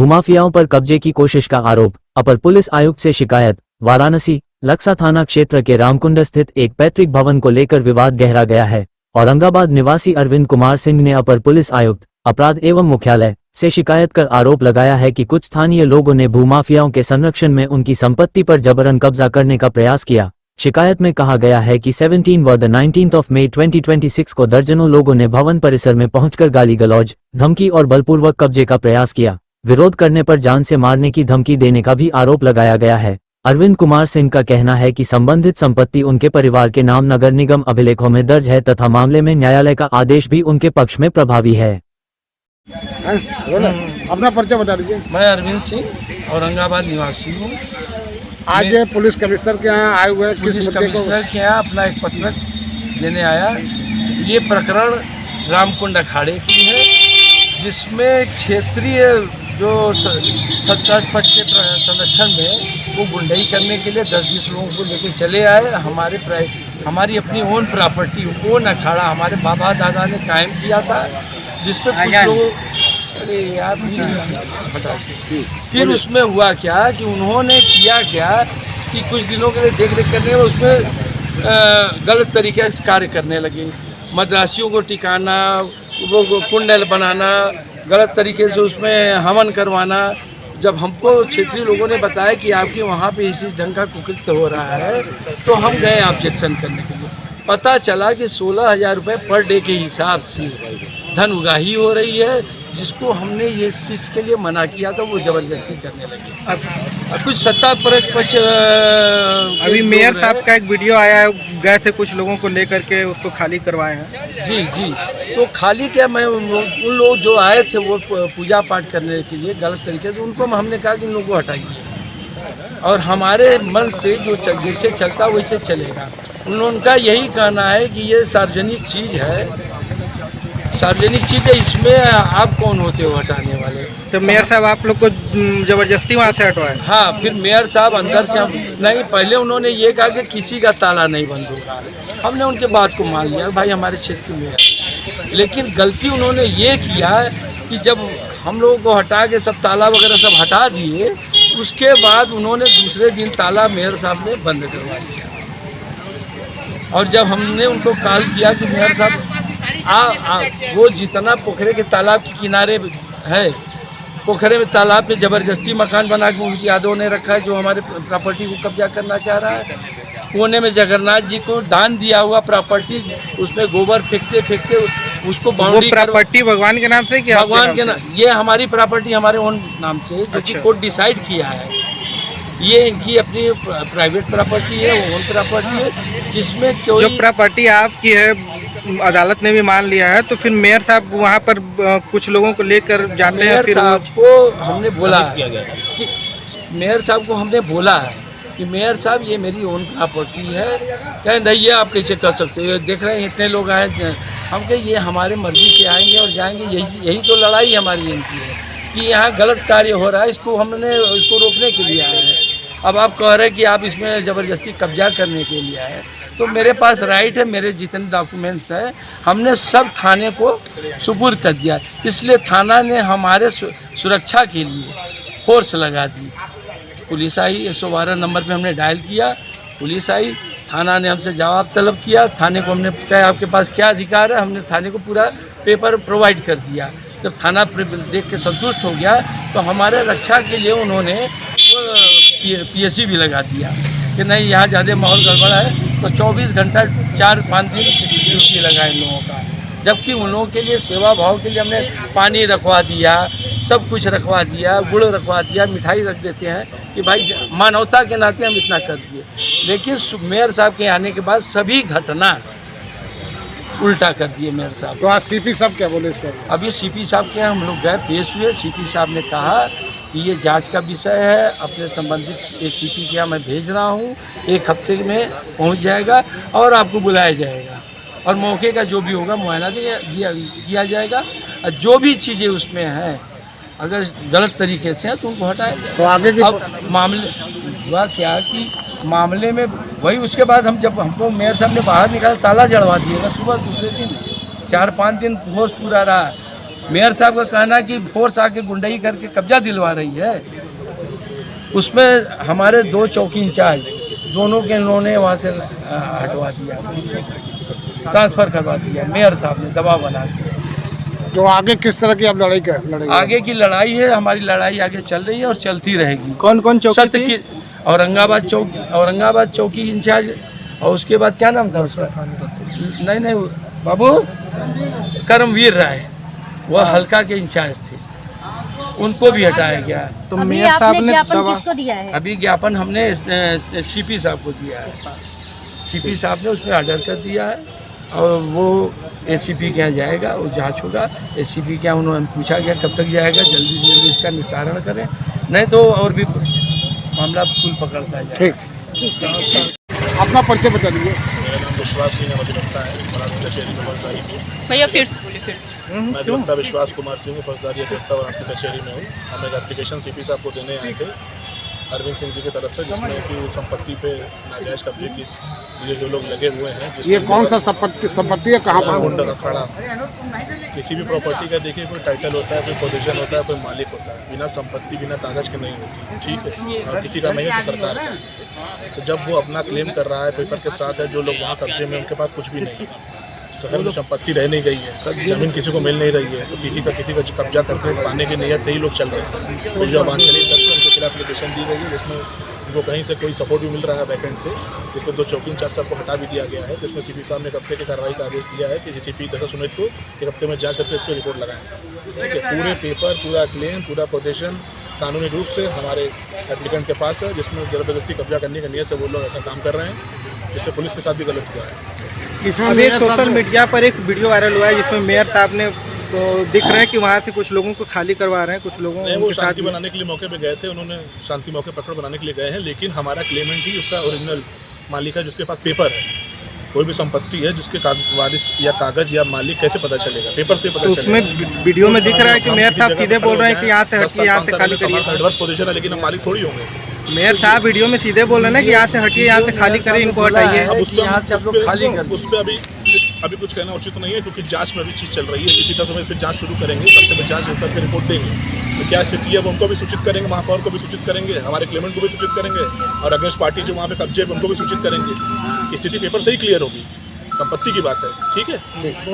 भूमाफियाओं पर कब्जे की कोशिश का आरोप, अपर पुलिस आयुक्त से शिकायत। वाराणसी लक्सा थाना क्षेत्र के रामकुंड स्थित एक पैतृक भवन को लेकर विवाद गहरा गया है। औरंगाबाद निवासी अरविंद कुमार सिंह ने अपर पुलिस आयुक्त अपराध एवं मुख्यालय से शिकायत कर आरोप लगाया है कि कुछ स्थानीय लोगों ने भूमाफियाओं के संरक्षण में उनकी संपत्ति पर जबरन कब्जा करने का प्रयास किया। शिकायत में कहा गया है कि 17 व 19 मई 2026 को दर्जनों लोगों ने भवन परिसर में पहुंचकर गाली गलौज, धमकी और बलपूर्वक कब्जे का प्रयास किया। विरोध करने पर जान से मारने की धमकी देने का भी आरोप लगाया गया है। अरविंद कुमार सिंह का कहना है कि संबंधित संपत्ति उनके परिवार के नाम नगर निगम अभिलेखों में दर्ज है तथा मामले में न्यायालय का आदेश भी उनके पक्ष में प्रभावी है। अपना परिचय बता दीजिए। मैं अरविंद सिंह औरंगाबाद निवासी हूँ। आज पुलिस कमिश्नर के यहाँ आए हुए पुलिस कमिश्नर के यहाँ अपना एक पत्र देने आया। ये प्रकरण रामकुंड अखाड़े की है, जिसमें क्षेत्रीय जो सत्ता पक्ष के संरक्षण में वो गुंडाई करने के लिए 10-20 लोगों को लेकर चले आए। हमारी अपनी ओन प्रॉपर्टी, ओन अखाड़ा हमारे बाबा दादा ने कायम किया था, जिसपे कुछ लोग फिर उसमें हुआ क्या कि उन्होंने किया क्या कि कुछ दिनों के लिए देख रेख करने में उसमें गलत तरीके से कार्य करने लगे। मद्रासियों को टिकाना, वो कुंडल बनाना, गलत तरीके से उसमें हवन करवाना। जब हमको क्षेत्रीय लोगों ने बताया कि आपके वहाँ पे इसी ढंग का कुकृत्य हो रहा है, तो हम गए ऑब्जेक्शन करने के लिए। पता चला कि 16,000 रुपये पर डे के हिसाब से धन उगाही हो रही है, जिसको हमने ये चीज़ के लिए मना किया था, वो ज़बरदस्ती करने लगे। अब कुछ सत्ता पक्ष अभी मेयर साहब का एक वीडियो आया है, गए थे कुछ लोगों को लेकर के उसको खाली करवाए हैं। जी, तो खाली क्या, मैं उन लोग जो आए थे वो पूजा पाठ करने के लिए गलत तरीके से, उनको हमने कहा कि इन लोगों को हटाइए और हमारे मन से जो जैसे चलता वैसे चलेगा। उनका यही कहना है कि ये सार्वजनिक चीज़ है, इसमें आप कौन होते हो हटाने वाले। तो मेयर साहब आप लोग को जबरदस्ती वहाँ से हटवाए? हाँ, फिर मेयर साहब अंदर से नहीं, पहले उन्होंने ये कहा कि किसी का ताला नहीं बंद होगा। हमने उनके बात को मान लिया, भाई हमारे क्षेत्र के मेयर। लेकिन गलती उन्होंने ये किया कि जब हम लोगों को हटा के सब ताला वगैरह सब हटा दिए, उसके बाद उन्होंने दूसरे दिन ताला मेयर साहब ने बंद करवा दिया। और जब हमने उनको कॉल किया कि मेयर साहब वो जितना पोखरे के तालाब के किनारे है, पोखरे में तालाब पे ज़बरदस्ती मकान बना के उनकी यादों ने रखा है, जो हमारे प्रॉपर्टी को कब्जा करना चाह रहा है। कोने में जगन्नाथ जी को दान दिया हुआ प्रॉपर्टी, उसमें गोबर फेंकते उसको बाउंड्री। प्रॉपर्टी भगवान के नाम से क्या? भगवान के नाम, ये हमारी प्रॉपर्टी हमारे ओन नाम से, जो कि कोर्ट डिसाइड किया है। ये इनकी अपनी प्राइवेट प्रॉपर्टी है, ओन प्रॉपर्टी है, जिसमें कोई जो प्रॉपर्टी आपकी है अदालत ने भी मान लिया है, तो फिर मेयर साहब वहाँ पर कुछ लोगों को लेकर जाते हैं। मेयर साहब को हमने बोला कि मेयर साहब को हमने बोला कि मेयर साहब ये मेरी ओन प्रॉपर्टी है। कहें नहीं, ये आप कैसे कर सकते हो, देख रहे हैं इतने लोग आए। हम कहें ये हमारे मर्जी से आएंगे और जाएंगे, यही तो लड़ाई हमारी इनकी है कि यहाँ गलत कार्य हो रहा है, हमने इसको रोकने के लिए आए हैं। अब आप कह रहे हैं कि आप इसमें ज़बरदस्ती कब्जा करने के लिए आए, तो मेरे पास राइट है, मेरे जितने डॉक्यूमेंट्स हैं हमने सब थाने को सुपुर्द कर दिया। इसलिए थाना ने हमारे सुरक्षा के लिए फोर्स लगा दी। पुलिस आई, 112 नंबर पे हमने डायल किया, पुलिस आई, थाना ने हमसे जवाब तलब किया। थाने को हमने कहा आपके पास क्या अधिकार है, हमने थाने को पूरा पेपर प्रोवाइड कर दिया। जब थाना देख के संतुष्ट हो गया, तो हमारे रक्षा के लिए उन्होंने PSC भी लगा दिया कि नहीं, यहाँ ज़्यादा माहौल गड़बड़ है, तो 24 घंटा 4-5 दिन ड्यूटी लगा इन लोगों का। जबकि उन लोगों के लिए सेवा भाव के लिए हमने पानी रखवा दिया, सब कुछ रखवा दिया, गुड़ रखवा दिया, मिठाई रख देते हैं कि भाई मानवता के नाते हम इतना कर दिए। लेकिन मेयर साहब के आने के बाद सभी घटना उल्टा कर दिए मेयर साहब। तो आज CP साहब क्या बोले इस पर? अभी CP साहब के हम लोग गए, पेश हुए। CP साहब ने कहा कि ये जांच का विषय है, अपने संबंधित CP के यहाँ मैं भेज रहा हूँ, 1 हफ्ते में पहुँच जाएगा और आपको बुलाया जाएगा और मौके का जो भी होगा मुआयना किया जाएगा। और जो भी चीज़ें उसमें हैं अगर गलत तरीके से हैं तो उनको हटाया जाएगा। तो आगे की अब मामले हुआ क्या कि मामले में वही, उसके बाद जब हमको मेयर साहब ने बाहर निकाला, ताला जड़वा दिए ना सुबह दूसरे दिन, 4-5 दिन होश पूरा रहा। मेयर साहब का कहना है कि फोर्स आके गुंडई करके कब्जा दिलवा रही है। उसमें हमारे 2 चौकी इंचार्ज दोनों के इन्होंने वहाँ से हटवा दिया, ट्रांसफ़र करवा दिया मेयर साहब ने दबाव बना के। तो आगे किस तरह की आप लड़ाई आगे की लड़ाई है, हमारी लड़ाई आगे चल रही है और चलती रहेगी। कौन कौन चौकी सत्य की औरंगाबाद चौकी इंचार्ज, और उसके बाद क्या नाम था उसका, नहीं बाबू, करमवीर राय, वह हल्का के इंचार्ज थे, उनको भी हटाया गया। तो अभी मेयर साहब आपने ने ज्ञापन किसको दिया है? अभी ज्ञापन हमने सीपी साहब को दिया है। सीपी साहब ने उसमें ऑर्डर कर दिया है और वो एसीपी के यहाँ जाएगा, वो जांच होगा। एसीपी के यहाँ उन्होंने पूछा गया कब तक जाएगा, जल्दी जल्दी इसका निस्तारण करें, नहीं तो और भी मामला पुल पकड़ता जाए। ठीक, अपना परिचय बता दीजिए। मेरा नाम विश्वास सिंह है, मुझे लगता है वाराणसी कचहरी में फौजदारी की। भैया फिर से बोलिए फिर से। मैं अधिवक्ता विश्वास कुमार सिंह फौजदारी अधिवक्ता वाराणसी कचहरी में हूँ। हम एक एप्लीकेशन सीपी साहब को देने आए थे अरविंद सिंह जी की तरफ से, जिसमें कि संपत्ति पे नाजायज कब्जे की ये जो लोग लगे हुए हैं। ये कौन सा संपत्ति है, कहाँ पर? गुंडा अखाड़ा। किसी भी प्रॉपर्टी का देखिए कोई टाइटल होता है, कोई पोजीशन होता है, कोई मालिक होता है। बिना संपत्ति बिना कागज के नहीं होती, ठीक है। और किसी का नहीं है तो सरकार का है। तो जब वो अपना क्लेम कर रहा है पेपर के साथ है, जो लोग वहाँ कब्जे में उनके पास कुछ भी नहीं है, शहर में संपत्ति रह नहीं गई है, जमीन किसी को मिल नहीं रही है, तो किसी का कब्जा करके पाने की नीयत से ही लोग चल रहे हैं। तो जो अवांछनीय तत्व उनको खिलाफ एप्लीकेशन दी गई है, जिसमें उनको कहीं से कोई सपोर्ट भी मिल रहा है बैकेंड से, जिसमें 2 चौकी इंचार्ज साहब को हटा भी दिया गया है। जिसमें सीपी साहब ने एक हफ्ते की कार्रवाई का आदेश दिया है कि डीसीपी 10 सुमित को एक हफ्ते में जांच करके इस पर रिपोर्ट लगाएं। ठीक है, पूरे पेपर, पूरा क्लेम, पूरा पोजीशन कानूनी रूप से हमारे एप्लीकेंट के पास है, जिसमें ज़बरदस्ती कब्जा करने की नीयत से वो लोग ऐसा काम कर रहे हैं, जिससे पुलिस के साथ भी गलत हुआ है। इसमें अभी मेयर साहब सोशल मीडिया पर एक वीडियो वायरल हुआ है जिसमें मेयर साहब ने तो दिख रहा है कि वहाँ से कुछ लोगों को खाली करवा रहे हैं, कुछ लोगों नहीं, वो के साथ शांति बनाने के लिए मौके पे गए थे, उन्होंने शांति मौके पकड़ बनाने के लिए गए हैं। लेकिन हमारा क्लेमेंट ही उसका ओरिजिनल मालिक है, जिसके पास पेपर है। कोई भी संपत्ति है जिसके वारिस या कागज या मालिक कैसे पता चलेगा? पेपर से पता तो चलेगा। उसमें वीडियो में दिख रहा है कि मेयर साहब सीधे बोल रहे हैं कि यहाँ से हटिए, यहाँ से खाली करिए। एडवर्स पोजीशन है, लेकिन हम मालिक थोड़ी होंगे। मेयर साहब वीडियो में सीधे बोल रहे हैं ना कि यहाँ से हटिए, यहाँ से खाली करिए, इनको हटाइए। अब उस पर उस पर अभी कुछ कहना उचित नहीं है, क्योंकि जांच में अभी चीज़ चल रही है। इसी तरह से इस पर जांच शुरू करेंगे, तब तक जांच करके रिपोर्ट देंगे। तो क्या स्थिति है वो उनको भी सूचित करेंगे, महापौर को भी सूचित करेंगे, हमारे क्लेमेंट को भी सूचित करेंगे, और अगेंस्ट पार्टी जो वहाँ पे कब्जे है उनको भी सूचित करेंगे। स्थिति पेपर से ही क्लियर होगी, संपत्ति की बात है। ठीक है, आप